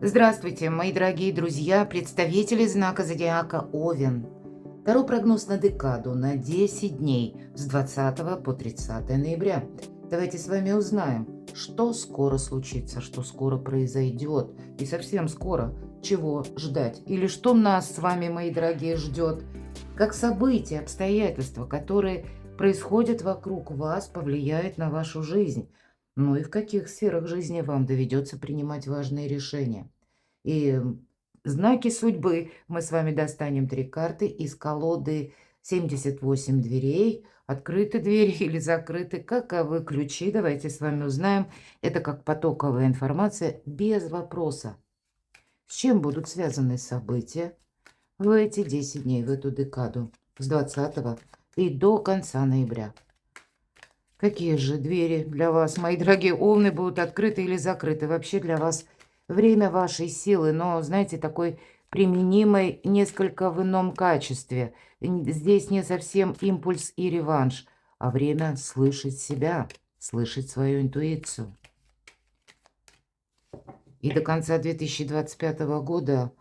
Здравствуйте, мои дорогие друзья, представители знака зодиака Овен. Таро прогноз на декаду на 10 дней с 20 по 30 ноября. Давайте с вами узнаем, что скоро случится, что скоро произойдет, и совсем скоро, чего ждать, или что нас с вами, мои дорогие, ждет, как события, обстоятельства, которые происходят вокруг вас, повлияют на вашу жизнь, ну и в каких сферах жизни вам доведется принимать важные решения. И знаки судьбы мы с вами достанем 3 карты из колоды «78 дверей». Открыты двери или закрыты? Каковы ключи? Давайте с вами узнаем. Это как потоковая информация без вопроса. С чем будут связаны события в эти 10 дней, в эту декаду с 20 и до конца ноября? Какие же двери для вас, мои дорогие овны, будут открыты или закрыты? Вообще для вас время вашей силы, но, знаете, такой применимой несколько в ином качестве. Здесь не совсем импульс и реванш, а время слышать себя, слышать свою интуицию. И до конца 2025 года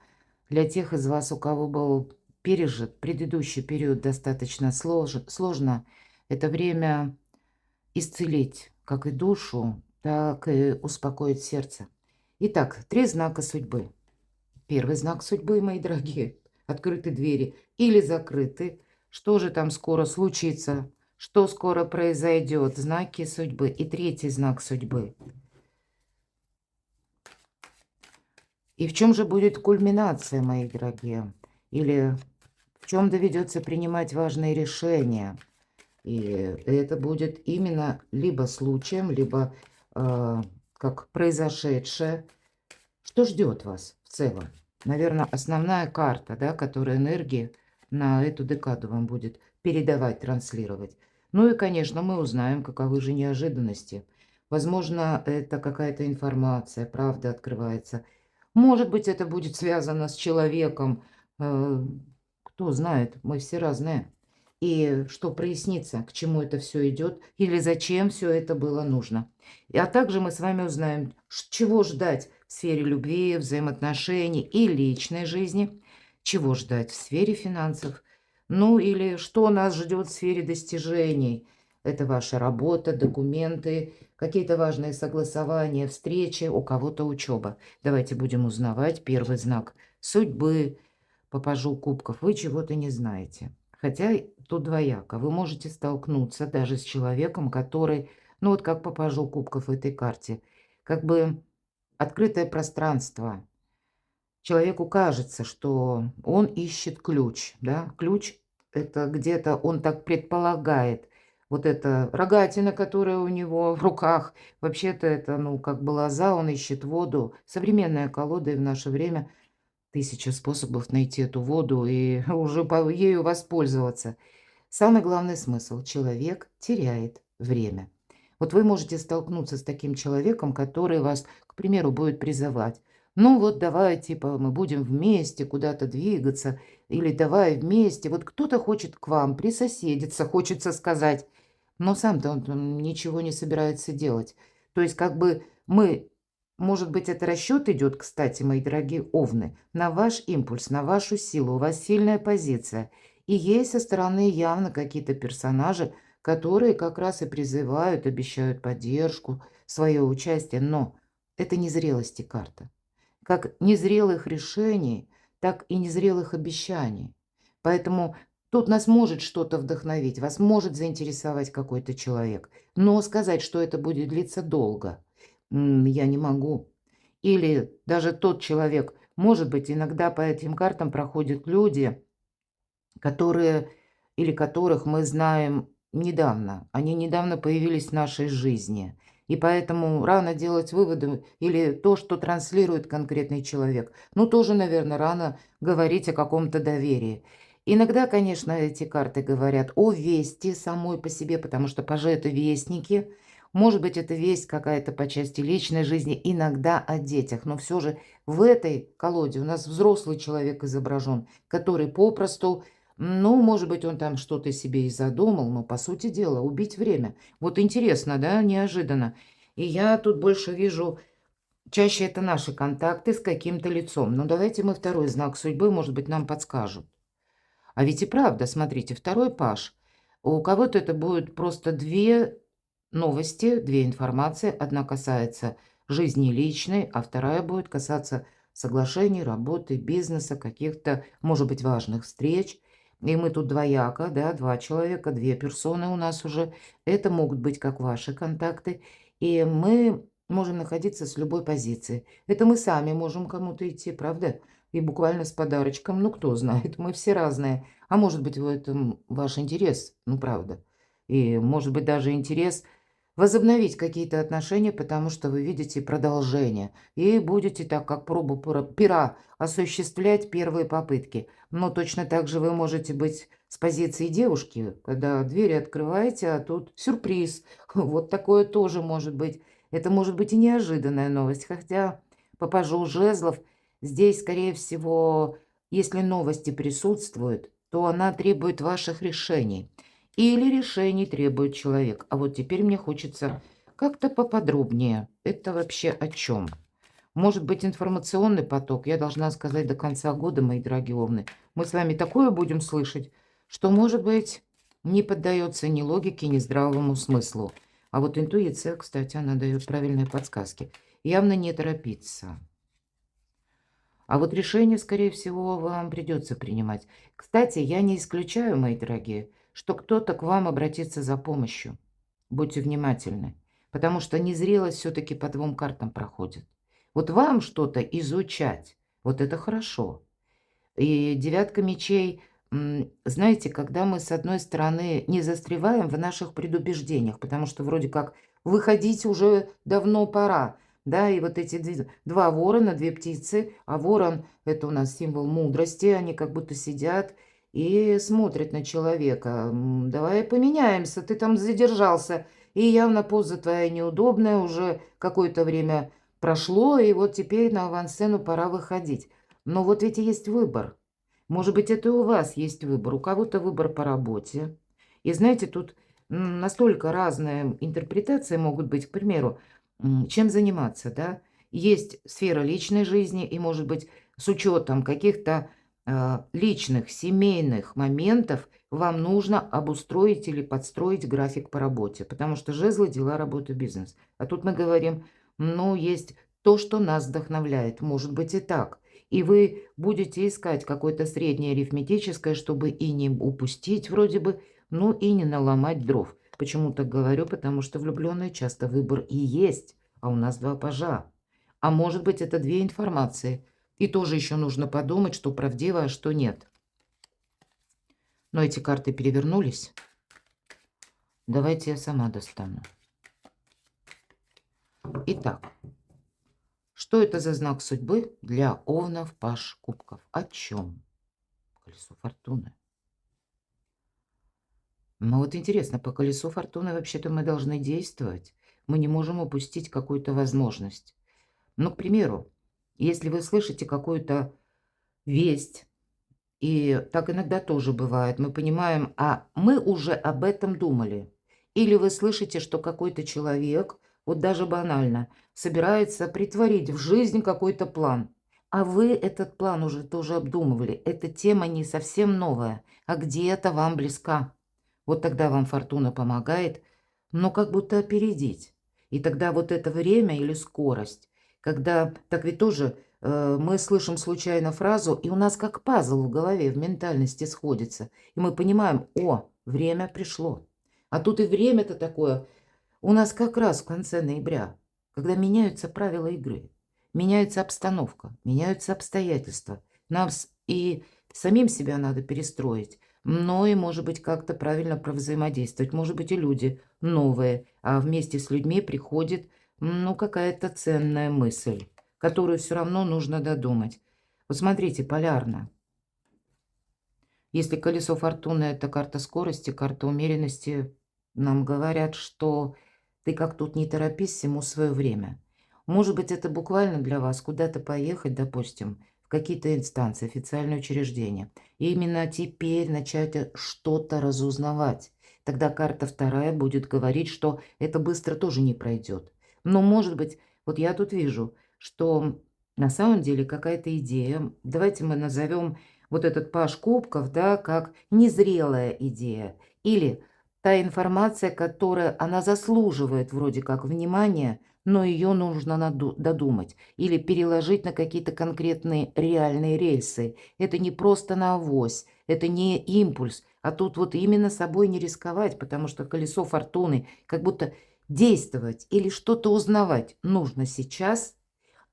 для тех из вас, у кого был пережит предыдущий период достаточно сложно, это время исцелить как и душу, так и успокоить сердце. Итак, 3 знака судьбы. Первый знак судьбы, мои дорогие, открыты двери или закрыты. Что же там скоро случится? Что скоро произойдет? Знаки судьбы. И третий знак судьбы. И в чем же будет кульминация, мои дорогие? Или в чем доведется принимать важные решения? И это будет именно либо случаем, либо как произошедшее. Что ждет вас в целом? Наверное, основная карта, да, которая энергии на эту декаду вам будет передавать, транслировать. Ну и, конечно, мы узнаем, каковы же неожиданности. Возможно, это какая-то информация, правда открывается. Может быть, это будет связано с человеком. Кто знает, мы все разные. И что прояснится, к чему это все идет или зачем все это было нужно. А также мы с вами узнаем, чего ждать в сфере любви, взаимоотношений и личной жизни, чего ждать в сфере финансов, ну или что нас ждет в сфере достижений. Это ваша работа, документы, какие-то важные согласования, встречи, у кого-то учеба. Давайте будем узнавать первый знак судьбы по пажу кубков. Вы чего-то не знаете. Хотя тут двояко. Вы можете столкнуться даже с человеком, который, ну вот как по пажу кубков в этой карте, как бы открытое пространство. Человеку кажется, что он ищет ключ, да, ключ это где-то он так предполагает. Вот эта рогатина, которая у него в руках, вообще-то это, ну, как бы лоза, он ищет воду. Современная колода и в наше время тысяча способов найти эту воду и уже ею воспользоваться. Самый главный смысл – человек теряет время. Вот вы можете столкнуться с таким человеком, который вас, к примеру, будет призывать. Ну вот давай, типа, мы будем вместе куда-то двигаться, или давай вместе. Вот кто-то хочет к вам присоседиться, хочется сказать, но сам-то он там ничего не собирается делать. То есть как бы мы, может быть, это расчет идет, кстати, мои дорогие овны, на ваш импульс, на вашу силу, у вас сильная позиция. И есть со стороны явно какие-то персонажи, которые как раз и призывают, обещают поддержку, свое участие, но это незрелости карта. Как незрелых решений, так и незрелых обещаний. Поэтому тут нас может что-то вдохновить, вас может заинтересовать какой-то человек, но сказать, что это будет длиться долго, я не могу. Или даже тот человек, может быть, иногда по этим картам проходят люди, которые или которых мы знаем недавно. Они недавно появились в нашей жизни. И поэтому рано делать выводы или то, что транслирует конкретный человек. Ну, тоже, наверное, рано говорить о каком-то доверии. Иногда, конечно, эти карты говорят о вести самой по себе, потому что пажи – это вестники. Может быть, это весть какая-то по части личной жизни, иногда о детях. Но все же в этой колоде у нас взрослый человек изображен, который попросту ну, может быть, он там что-то себе и задумал, но, по сути дела, убить время. Вот интересно, да, неожиданно. И я тут больше вижу Чаще это наши контакты с каким-то лицом. Но давайте мы второй знак судьбы, может быть, нам подскажут. А ведь и правда, смотрите, второй паж. У кого-то это будет просто две новости, две информации. Одна касается жизни личной, а вторая будет касаться соглашений, работы, бизнеса, каких-то, может быть, важных встреч. И мы тут двояко, да, два человека, две персоны у нас уже. Это могут быть как ваши контакты. И мы можем находиться с любой позиции. Это мы сами можем кому-то идти, правда? И буквально с подарочком, ну, кто знает, мы все разные. А может быть, в этом ваш интерес, ну, правда. И может быть даже интерес возобновить какие-то отношения, потому что вы видите продолжение. И будете так, как пробу пера, осуществлять первые попытки. Но точно так же вы можете быть с позиции девушки, когда двери открываете, а тут сюрприз. Вот такое тоже может быть. Это может быть и неожиданная новость. Хотя по пажу жезлов здесь, скорее всего, если новости присутствуют, то она требует ваших решений. Или решений требует человек. А вот теперь мне хочется как-то поподробнее. Это вообще о чем? Может быть, информационный поток, я должна сказать, до конца года, мои дорогие овны. Мы с вами такое будем слышать, что, может быть, не поддается ни логике, ни здравому смыслу. А вот интуиция, кстати, она дает правильные подсказки. Явно не торопиться. А вот решение, скорее всего, вам придется принимать. Кстати, я не исключаю, мои дорогие, что кто-то к вам обратится за помощью. Будьте внимательны, потому что незрелость все-таки по двум картам проходит. Вот вам что-то изучать, вот это хорошо. И девятка мечей, знаете, когда мы, с одной стороны, не застреваем в наших предубеждениях, потому что вроде как выходить уже давно пора, да, и вот эти два ворона, две птицы, а ворон– это у нас символ мудрости, они как будто сидят и смотрят на человека. Давай поменяемся, ты там задержался, и явно поза твоя неудобная, уже какое-то время прошло, и вот теперь на авансцену пора выходить. Но вот ведь и есть выбор. Может быть, это и у вас есть выбор. У кого-то выбор по работе. И знаете, тут настолько разные интерпретации могут быть. К примеру, чем заниматься, да? Есть сфера личной жизни, и, может быть, с учетом каких-то личных, семейных моментов вам нужно обустроить или подстроить график по работе. Потому что жезлы, дела, работа, бизнес. А тут мы говорим, ну, есть то, что нас вдохновляет. Может быть и так. И вы будете искать какое-то среднее арифметическое, чтобы и не упустить вроде бы, ну и не наломать дров. Почему так говорю? Потому что влюбленные часто выбор и есть, а у нас два пажа. А может быть, это две информации. И тоже еще нужно подумать, что правдиво, а что нет. Но эти карты перевернулись. Давайте я сама достану. Итак, что это за знак судьбы для овнов, паж кубков? О чем? Колесо фортуны. Ну вот интересно, по колесу фортуны вообще-то мы должны действовать. Мы не можем упустить какую-то возможность. Ну, к примеру, если вы слышите какую-то весть, и так иногда тоже бывает, мы понимаем, а мы уже об этом думали. Или вы слышите, что какой-то человек, вот даже банально, собирается притворить в жизнь какой-то план. А вы этот план уже тоже обдумывали. Эта тема не совсем новая, а где-то вам близка. Вот тогда вам фортуна помогает, но как будто опередить. И тогда вот это время или скорость, когда, так ведь тоже мы слышим случайно фразу, и у нас как пазл в голове, в ментальности сходится. И мы понимаем, о, время пришло. А тут и время-то такое у нас как раз в конце ноября, когда меняются правила игры, меняется обстановка, меняются обстоятельства. Нам и самим себя надо перестроить, но и, может быть, как-то правильно провзаимодействовать. Может быть, и люди новые, а вместе с людьми приходит, ну, какая-то ценная мысль, которую все равно нужно додумать. Вот смотрите, полярно. Если колесо фортуны– это карта скорости, карта умеренности, нам говорят, что ты как тут не торопись, всему свое время. Может быть, это буквально для вас куда-то поехать, допустим, в какие-то инстанции, официальные учреждения. И именно теперь начать что-то разузнавать. Тогда карта вторая будет говорить, что это быстро тоже не пройдет. Но, может быть, вот я тут вижу, что на самом деле какая-то идея, давайте мы назовем вот этот паж кубков, да, как незрелая идея или та информация, которая, она заслуживает вроде как внимания, но ее нужно додумать или переложить на какие-то конкретные реальные рельсы. Это не просто на авось, это не импульс, а тут вот именно собой не рисковать, потому что колесо фортуны, как будто действовать или что-то узнавать нужно сейчас,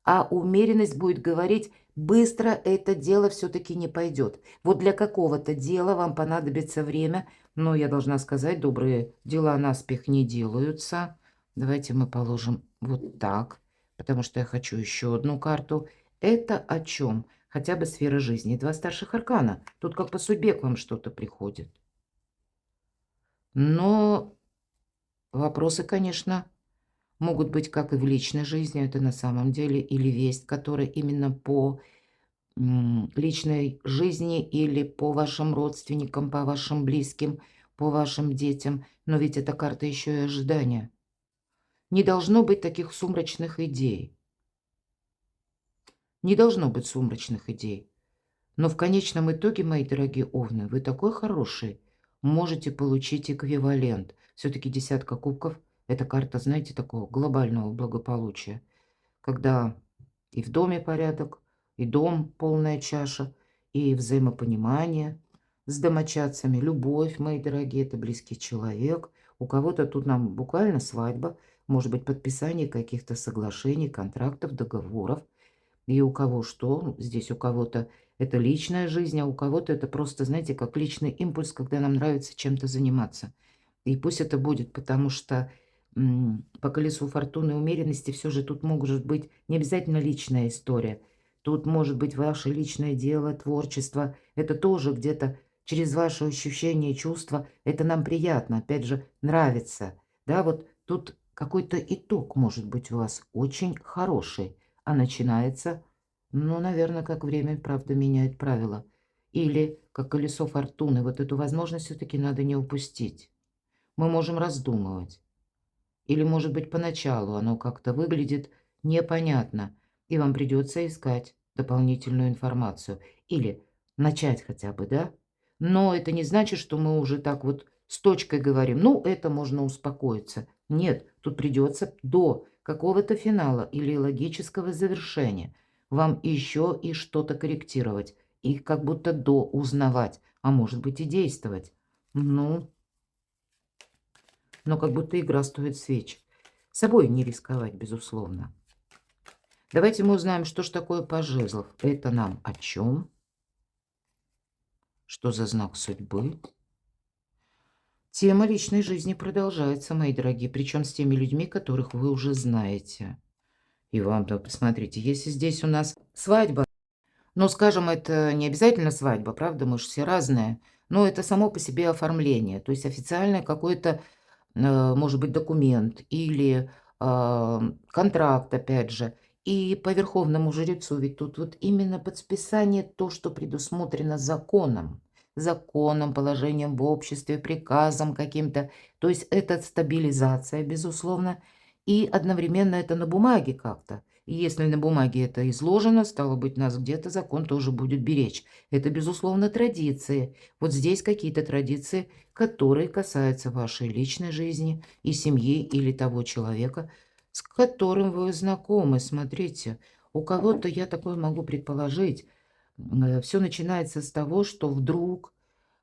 а умеренность будет говорить, быстро это дело все-таки не пойдет. Вот для какого-то дела вам понадобится время, но я должна сказать, добрые дела наспех не делаются. Давайте мы положим вот так, потому что я хочу еще одну карту. Это о чем? Хотя бы сфера жизни. Два старших аркана. Тут как по судьбе к вам что-то приходит. Но вопросы, конечно, могут быть как и в личной жизни, это на самом деле, или весть, которая именно по личной жизни или по вашим родственникам, по вашим близким, по вашим детям. Но ведь эта карта еще и ожидания. Не должно быть таких сумрачных идей. Не должно быть сумрачных идей. Но в конечном итоге, мои дорогие овны, вы такой хороший, можете получить эквивалент. Все-таки десятка кубков– это карта, знаете, такого глобального благополучия. Когда и в доме порядок, и дом полная чаша, и взаимопонимание с домочадцами, любовь, мои дорогие, это близкий человек. У кого-то тут нам буквально свадьба, может быть, подписание каких-то соглашений, контрактов, договоров. И у кого что, здесь у кого-то это личная жизнь, а у кого-то это просто, знаете, как личный импульс, когда нам нравится чем-то заниматься. И пусть это будет, потому что по колесу фортуны и умеренности все же тут может быть не обязательно личная история. Тут может быть ваше личное дело, творчество. Это тоже где-то через ваши ощущения и чувства. Это нам приятно, опять же, нравится. Да, вот тут какой-то итог может быть у вас очень хороший. А начинается, ну, наверное, как время, правда, меняет правила. Или как колесо фортуны. Вот эту возможность все-таки надо не упустить. Мы можем раздумывать. Или, может быть, поначалу оно как-то выглядит непонятно, и вам придется искать дополнительную информацию. Или начать хотя бы, да? Но это не значит, что мы уже так вот с точкой говорим, ну, это можно успокоиться. Нет, тут придется до какого-то финала или логического завершения вам еще и что-то корректировать, и как будто до узнавать, а может быть и действовать. Ну, но как будто игра стоит свеч. Собой не рисковать, безусловно. Давайте мы узнаем, что ж такое паж жезлов. Это нам о чем? Что за знак судьбы? Тема личной жизни продолжается, мои дорогие, причем с теми людьми, которых вы уже знаете. И вам, да, посмотрите, если здесь у нас свадьба, но, скажем, это не обязательно свадьба, правда, мы же все разные, но это само по себе оформление, то есть официальное какое-то, может быть, документ или контракт, опять же. И по верховному жрецу, ведь тут вот именно подписание то, что предусмотрено законом. Законом, положением в обществе, приказом каким-то. То есть это стабилизация, безусловно. И одновременно это на бумаге как-то. И если на бумаге это изложено, стало быть, нас где-то закон тоже будет беречь. Это, безусловно, традиции. Вот здесь какие-то традиции, которые касаются вашей личной жизни и семьи или того человека, с которым вы знакомы. Смотрите, у кого-то, я такое могу предположить, все начинается с того, что вдруг,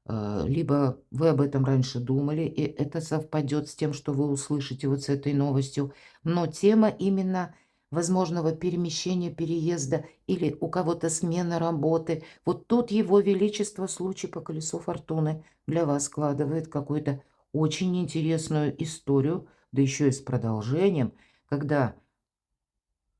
либо вы об этом раньше думали, и это совпадет с тем, что вы услышите вот с этой новостью, но тема именно возможного перемещения, переезда или у кого-то смена работы. Вот тут Его Величество, случай по колесу фортуны, для вас складывает какую-то очень интересную историю, да еще и с продолжением, когда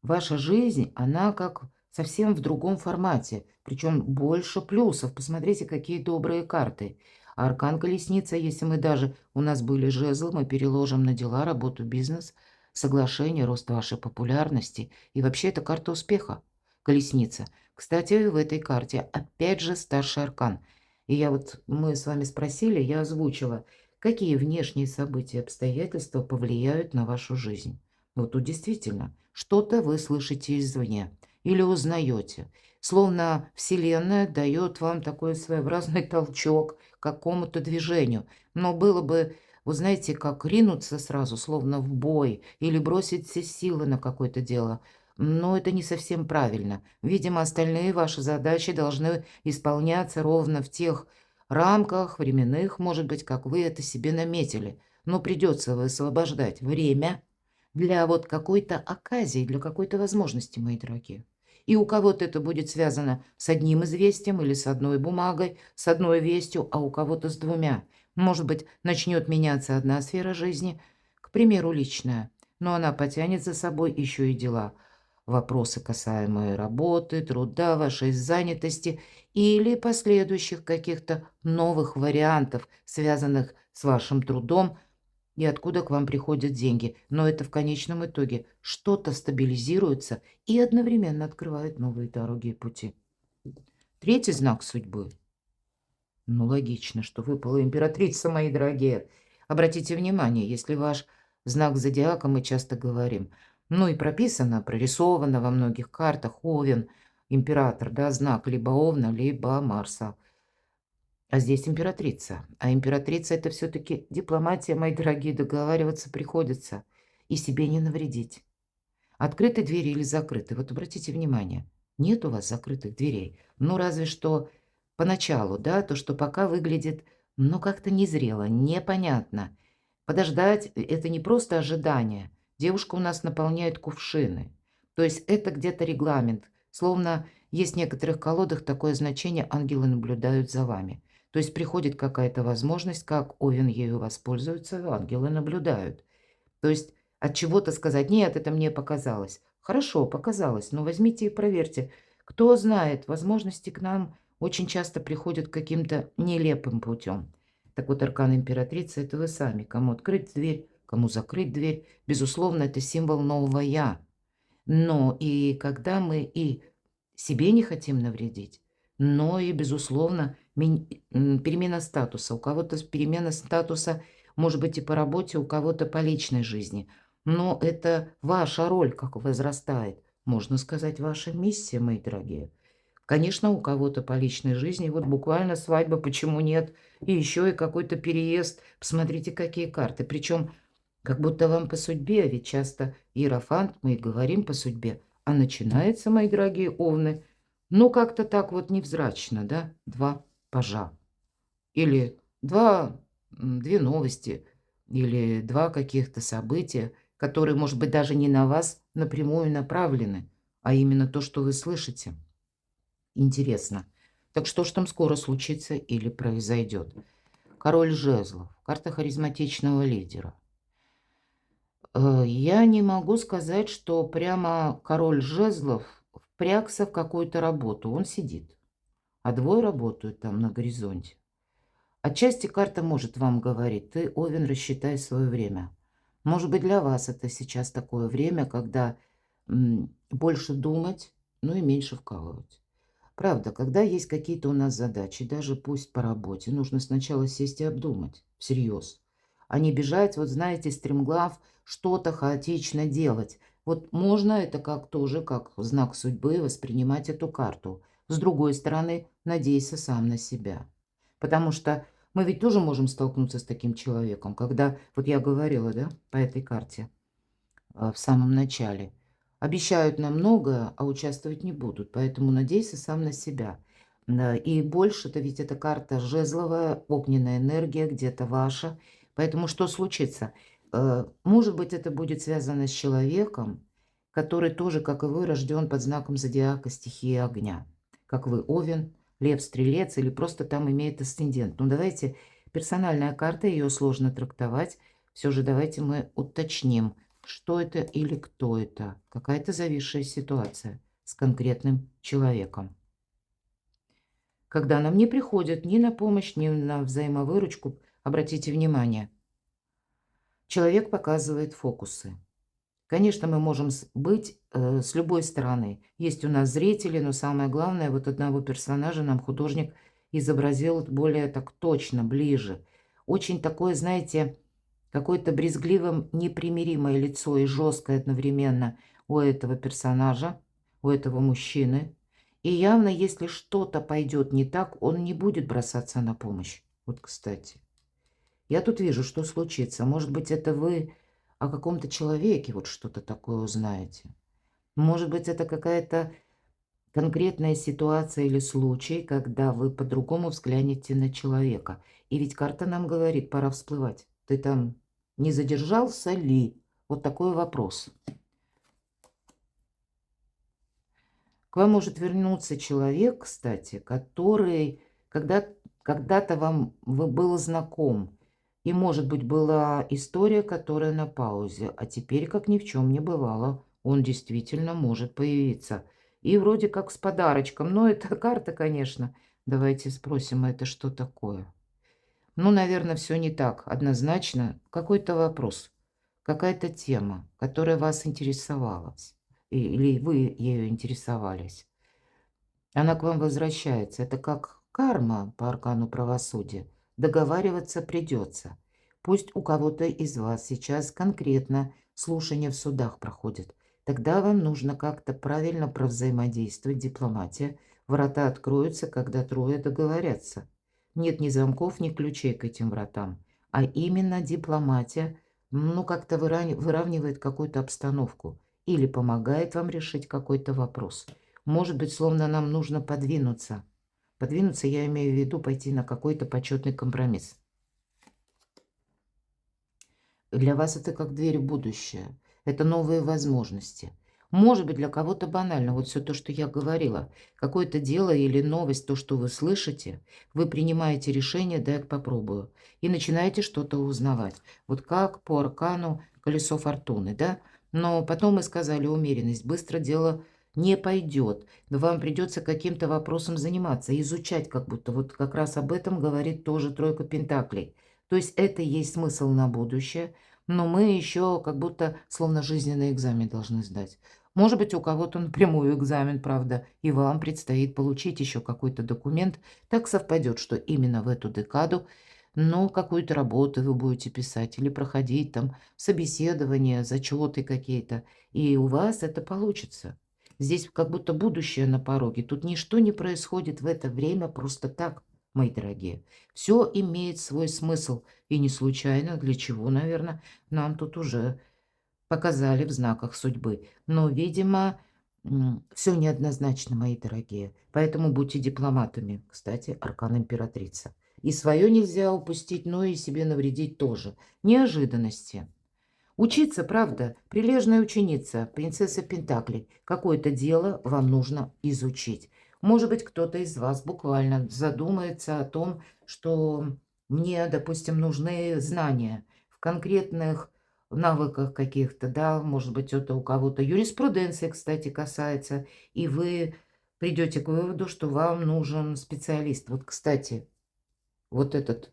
ваша жизнь, она как совсем в другом формате, причем больше плюсов. Посмотрите, какие добрые карты. Аркан Колесница, если мы даже, у нас были жезлы, мы переложим на дела, работу, бизнес, соглашение, рост вашей популярности. И вообще это карта успеха, Колесница. Кстати, в этой карте опять же старший аркан. И я вот, мы с вами спросили, я озвучила, какие внешние события и обстоятельства повлияют на вашу жизнь. Вот тут действительно Что-то вы слышите извне или узнаете. Словно Вселенная дает вам такой своеобразный толчок к какому-то движению. Но было бы, вы знаете, как ринуться сразу, словно в бой, или бросить все силы на какое-то дело. Но это не совсем правильно. Видимо, остальные ваши задачи должны исполняться ровно в тех рамках временных, может быть, как вы это себе наметили. Но придется высвобождать время для вот какой-то оказии, для какой-то возможности, мои дорогие. И у кого-то это будет связано с одним известием или с одной бумагой, с одной вестью, а у кого-то с двумя. Может быть, начнет меняться одна сфера жизни, к примеру, личная, но она потянет за собой еще и дела. Вопросы, касаемые работы, труда, вашей занятости или последующих каких-то новых вариантов, связанных с вашим трудом, и откуда к вам приходят деньги. Но это в конечном итоге что-то стабилизируется и одновременно открывает новые дороги и пути. Третий знак судьбы. Ну, логично, что выпала императрица, мои дорогие. Обратите внимание, если ваш знак зодиака, мы часто говорим, ну и прописано, прорисовано во многих картах Овен, император, да, знак либо Овна, либо Марса. А здесь императрица. А императрица – это все-таки дипломатия, мои дорогие, договариваться приходится. И себе не навредить. Открыты двери или закрыты? Вот обратите внимание, нет у вас закрытых дверей. Ну, разве что поначалу, да, то, что пока выглядит, ну, как-то незрело, непонятно. Подождать – это не просто ожидание. Девушка у нас наполняет кувшины. То есть это где-то регламент. Словно есть в некоторых колодах такое значение «ангелы наблюдают за вами». То есть приходит какая-то возможность, как Овен ею воспользуется, ангелы наблюдают. То есть от чего-то сказать: "Нет, это мне показалось". Хорошо, показалось, но возьмите и проверьте. Кто знает, возможности к нам очень часто приходят каким-то нелепым путем. Так вот, аркан императрицы – это вы сами. Кому открыть дверь, кому закрыть дверь. Безусловно, это символ нового «я». Но и когда мы и себе не хотим навредить, но и, безусловно, перемена статуса. У кого-то перемена статуса может быть и по работе, у кого-то по личной жизни. Но это ваша роль, как возрастает. Можно сказать, ваша миссия, мои дорогие. Конечно, у кого-то по личной жизни, вот буквально свадьба, почему нет, и еще и какой-то переезд. Посмотрите, какие карты. Причем как будто вам по судьбе, ведь часто иерофант, мы и говорим по судьбе, а начинается, мои дорогие овны, ну как-то так вот невзрачно, да, два пажа. Или две новости, или два каких-то события, которые, может быть, даже не на вас напрямую направлены, а именно то, что вы слышите. Интересно. Так что ж там скоро случится или произойдет? Король жезлов, карта харизматичного лидера. Я не могу сказать, что прямо король жезлов впрягся в какую-то работу. Он сидит, а двое работают там на горизонте. Отчасти карта может вам говорить: ты, Овен, рассчитай свое время. Может быть, для вас это сейчас такое время, когда больше думать, ну и меньше вкалывать. Правда, когда есть какие-то у нас задачи, даже пусть по работе, нужно сначала сесть и обдумать всерьез, а не бежать, вот знаете, стремглав что-то хаотично делать. Вот можно это как тоже, как знак судьбы, воспринимать эту карту. С другой стороны, надейся сам на себя. Потому что мы ведь тоже можем столкнуться с таким человеком, когда, вот я говорила, да, по этой карте в самом начале, обещают нам многое, а участвовать не будут. Поэтому надейся сам на себя. Да, и больше-то ведь эта карта жезловая, огненная энергия, где-то ваша. Поэтому что случится? Может быть, это будет связано с человеком, который тоже, как и вы, рожден под знаком зодиака стихии огня. Как вы, Овен, Лев, Стрелец или просто там имеет асцендент. Ну, давайте, персональная карта, ее сложно трактовать. Все же давайте мы уточним, что это или кто это. Какая-то зависшая ситуация с конкретным человеком. Когда нам не приходят ни на помощь, ни на взаимовыручку, обратите внимание, человек показывает фокусы. Конечно, мы можем быть с любой стороны. Есть у нас зрители, но самое главное, вот одного персонажа нам художник изобразил более так точно, ближе. Очень такое, знаете, какое-то брезгливо непримиримое лицо и жесткое одновременно. у этого персонажа, у этого мужчины. И явно, если что-то пойдет не так, он не будет бросаться на помощь. Вот, кстати. Я тут вижу, что случится. Может быть, это вы о каком-то человеке вот что-то такое узнаете. Может быть, это какая-то конкретная ситуация или случай, когда вы по-другому взглянете на человека. И ведь карта нам говорит, пора всплывать. Ты там не задержался ли? Вот такой вопрос. К вам может вернуться человек, кстати, который когда-то вам был знаком. И, может быть, была история, которая на паузе, а теперь, как ни в чем не бывало, он действительно может появиться. И вроде как с подарочком, но это карта, конечно. Давайте спросим, а это что такое? Ну, наверное, все не так однозначно. Какой-то вопрос, какая-то тема, которая вас интересовала, или вы ею интересовались. Она к вам возвращается. Это как карма по аркану правосудия. Договариваться придется. Пусть у кого-то из вас сейчас конкретно слушание в судах проходит. Тогда вам нужно как-то правильно провзаимодействовать, дипломатия. Врата откроются, когда трое договорятся. Нет ни замков, ни ключей к этим вратам. А именно дипломатия, ну, как-то выравнивает какую-то обстановку или помогает вам решить какой-то вопрос. Может быть, словно нам нужно подвинуться. Подвинуться, я имею в виду пойти на какой-то почетный компромисс. Для вас это как дверь в будущее. Это новые возможности. Может быть, для кого-то банально. Вот все то, что я говорила. Какое-то дело или новость, то, что вы слышите, вы принимаете решение, да, я попробую. И начинаете что-то узнавать. Вот как по аркану колесо фортуны, да? Но потом мы сказали умеренность. Быстро дело не пойдет. Вам придется каким-то вопросом заниматься, изучать как будто. Вот как раз об этом говорит тоже тройка пентаклей. То есть это и есть смысл на будущее, но мы еще как будто словно жизненный экзамен должны сдать. Может быть, у кого-то напрямую экзамен, правда, и вам предстоит получить еще какой-то документ. Так совпадет, что именно в эту декаду, но какую-то работу вы будете писать или проходить там собеседования, зачеты какие-то, и у вас это получится. Здесь как будто будущее на пороге. Тут ничто не происходит в это время просто так, мои дорогие. Все имеет свой смысл. И не случайно, для чего, наверное, нам тут уже показали в знаках судьбы. Но, видимо, все неоднозначно, мои дорогие. Поэтому будьте дипломатами. Кстати, аркан императрица. И свое нельзя упустить, но и себе навредить тоже. Неожиданности. Учиться, правда, прилежная ученица, принцесса Пентаклей. Какое-то дело вам нужно изучить. Может быть, кто-то из вас буквально задумается о том, что мне, допустим, нужны знания в конкретных навыках каких-то, да, может быть, это у кого-то юриспруденция, кстати, касается, и вы придете к выводу, что вам нужен специалист. Вот, кстати, вот этот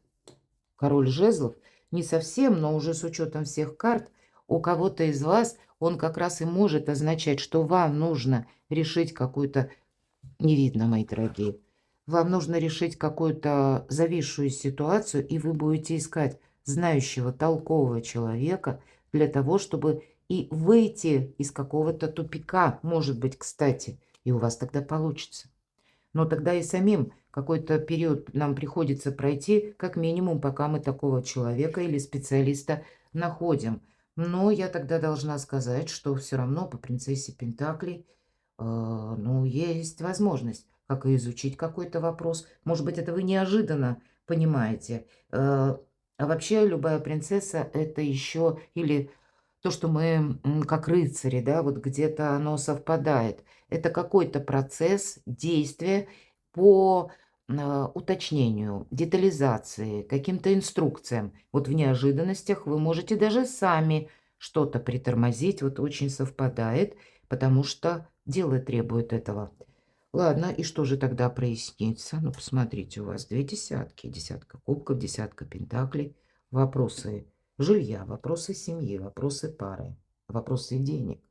король жезлов не совсем, но уже с учетом всех карт, у кого-то из вас он как раз и может означать, что вам нужно решить какую-то, не видно, мои дорогие, вам нужно решить какую-то зависшую ситуацию, и вы будете искать знающего, толкового человека для того, чтобы и выйти из какого-то тупика, может быть, кстати, и у вас тогда получится. Но тогда и самим какой-то период нам приходится пройти, как минимум, пока мы такого человека или специалиста находим. Но я тогда должна сказать, что все равно по принцессе Пентаклей, ну, есть возможность как и изучить какой-то вопрос. Может быть, это вы неожиданно понимаете. А вообще любая принцесса это еще или то, что мы как рыцари, да, вот где-то оно совпадает. Это какой-то процесс действия по уточнению, детализации, каким-то инструкциям. Вот в неожиданностях вы можете даже сами что-то притормозить. Вот очень совпадает, потому что дело требует этого. Ладно, и что же тогда прояснится? Ну, посмотрите, у вас две десятки. Десятка кубков, десятка пентаклей. Вопросы жилья, вопросы семьи, вопросы пары, вопросы денег.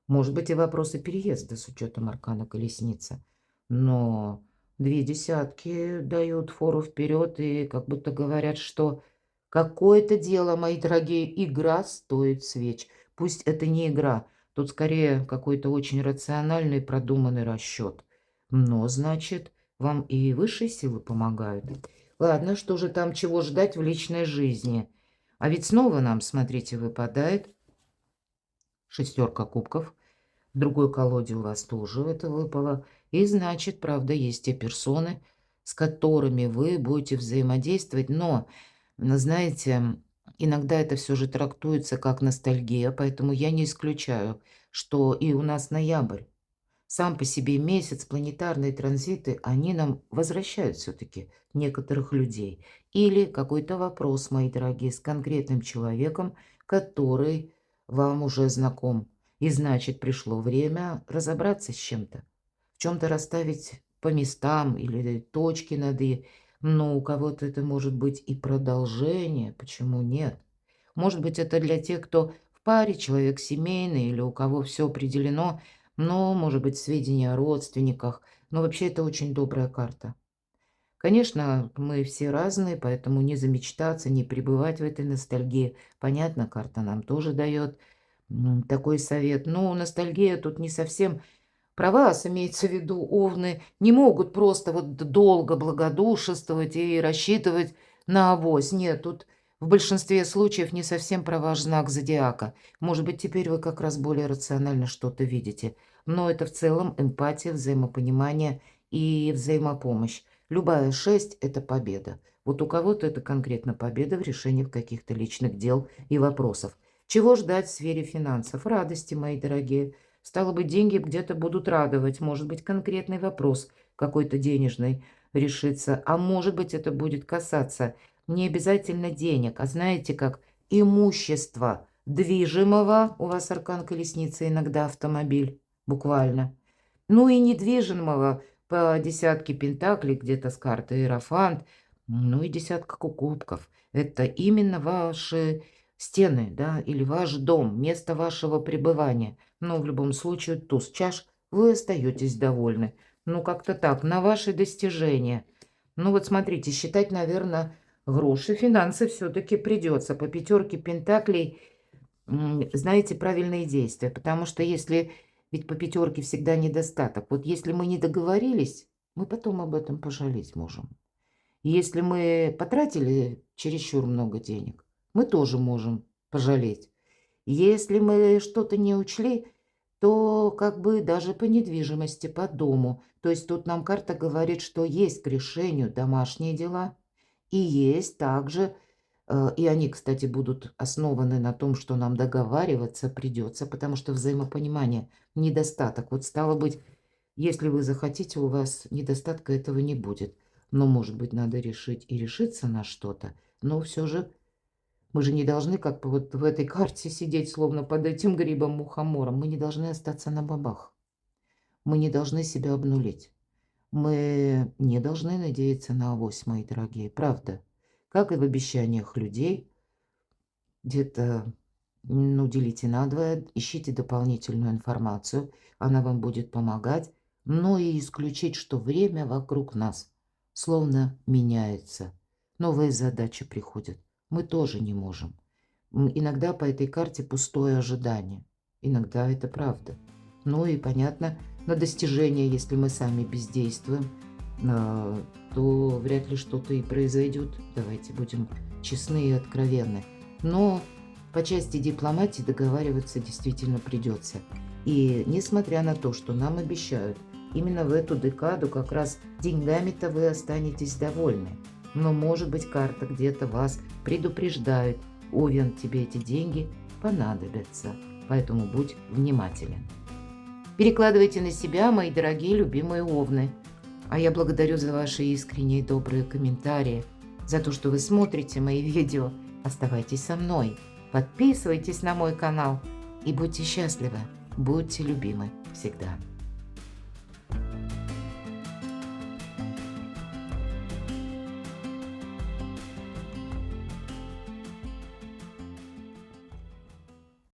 Может быть, и вопросы переезда с учетом аркана колесница. Но две десятки дают фору вперед и как будто говорят, что какое-то дело, мои дорогие, игра стоит свеч. Пусть это не игра, Тут скорее какой-то очень рациональный, продуманный расчет. Но, значит, вам и высшие силы помогают. Ладно, что же там, чего ждать в личной жизни? А ведь снова нам, смотрите, выпадает шестерка кубков. В другой колоде у вас тоже это выпало. И значит, правда, есть те персоны, с которыми вы будете взаимодействовать. Но, знаете, иногда это все же трактуется как ностальгия, поэтому я не исключаю, что и у нас ноябрь. Сам по себе месяц, планетарные транзиты, они нам возвращают все-таки некоторых людей. Или какой-то вопрос, мои дорогие, с конкретным человеком, который вам уже знаком. И значит, пришло время разобраться с чем-то. В чем-то расставить по местам или точки над «и». Но у кого-то это может быть и продолжение, почему нет? Может быть, это для тех, кто в паре, человек семейный или у кого все определено, но, может быть, сведения о родственниках. Но вообще это очень добрая карта. Конечно, мы все разные, поэтому не замечтаться, не пребывать в этой ностальгии. Понятно, карта нам тоже дает такой совет. Но ностальгия тут не совсем про вас, имеется в виду, овны, не могут просто вот долго благодушествовать и рассчитывать на авось. Нет, тут в большинстве случаев не совсем про ваш знак зодиака. Может быть, теперь вы как раз более рационально что-то видите. Но это в целом эмпатия, взаимопонимание и взаимопомощь. Любая 6 – это победа. Вот у кого-то это конкретно победа в решении каких-то личных дел и вопросов. Чего ждать в сфере финансов? Радости, мои дорогие. Стало быть, деньги где-то будут радовать. Может быть, конкретный вопрос какой-то денежный решится. А может быть, это будет касаться не обязательно денег, а знаете, как имущества движимого. У вас аркан колесницы, иногда автомобиль, буквально. Ну и недвижимого по десятке пентаклей, где-то с карты Иерофант, ну и десятка кубков. Это именно ваши стены, да, или ваш дом, место вашего пребывания. Но в любом случае туз чаш, вы остаетесь довольны. Ну, как-то так, на ваши достижения. Ну вот смотрите, считать, наверное, гроши, финансы все-таки придется. По пятерке пентаклей, знаете, правильные действия. Потому что если, ведь по пятерке всегда недостаток. Вот если мы не договорились, мы потом об этом пожалеть можем. Если мы потратили чересчур много денег, мы тоже можем пожалеть. Если мы что-то не учли, то как бы даже по недвижимости, по дому. То есть тут нам карта говорит, что есть к решению домашние дела, и есть также, и они, кстати, будут основаны на том, что нам договариваться придется, потому что взаимопонимание, недостаток. Вот стало быть, если вы захотите, у вас недостатка этого не будет. Но, может быть, надо решить и решиться на что-то, но все же мы же не должны как бы вот в этой карте сидеть, словно под этим грибом-мухомором. Мы не должны остаться на бабах. Мы не должны себя обнулить. Мы не должны надеяться на авось, мои дорогие. Правда. Как и в обещаниях людей. Где-то, ну, делите надвое, ищите дополнительную информацию. Она вам будет помогать. Но и исключить, что время вокруг нас словно меняется. Новые задачи приходят. Мы тоже не можем. Иногда по этой карте пустое ожидание. Иногда это правда. Ну и понятно, на достижение, если мы сами бездействуем, то вряд ли что-то и произойдет. Давайте будем честны и откровенны. Но по части дипломатии договариваться действительно придется. И несмотря на то, что нам обещают, именно в эту декаду как раз деньгами-то вы останетесь довольны. Но, может быть, карта где-то вас предупреждает: Овен, тебе эти деньги понадобятся, поэтому будь внимателен. Перекладывайте на себя, мои дорогие любимые овны. А я благодарю за ваши искренние и добрые комментарии, за то, что вы смотрите мои видео. Оставайтесь со мной, подписывайтесь на мой канал и будьте счастливы, будьте любимы всегда.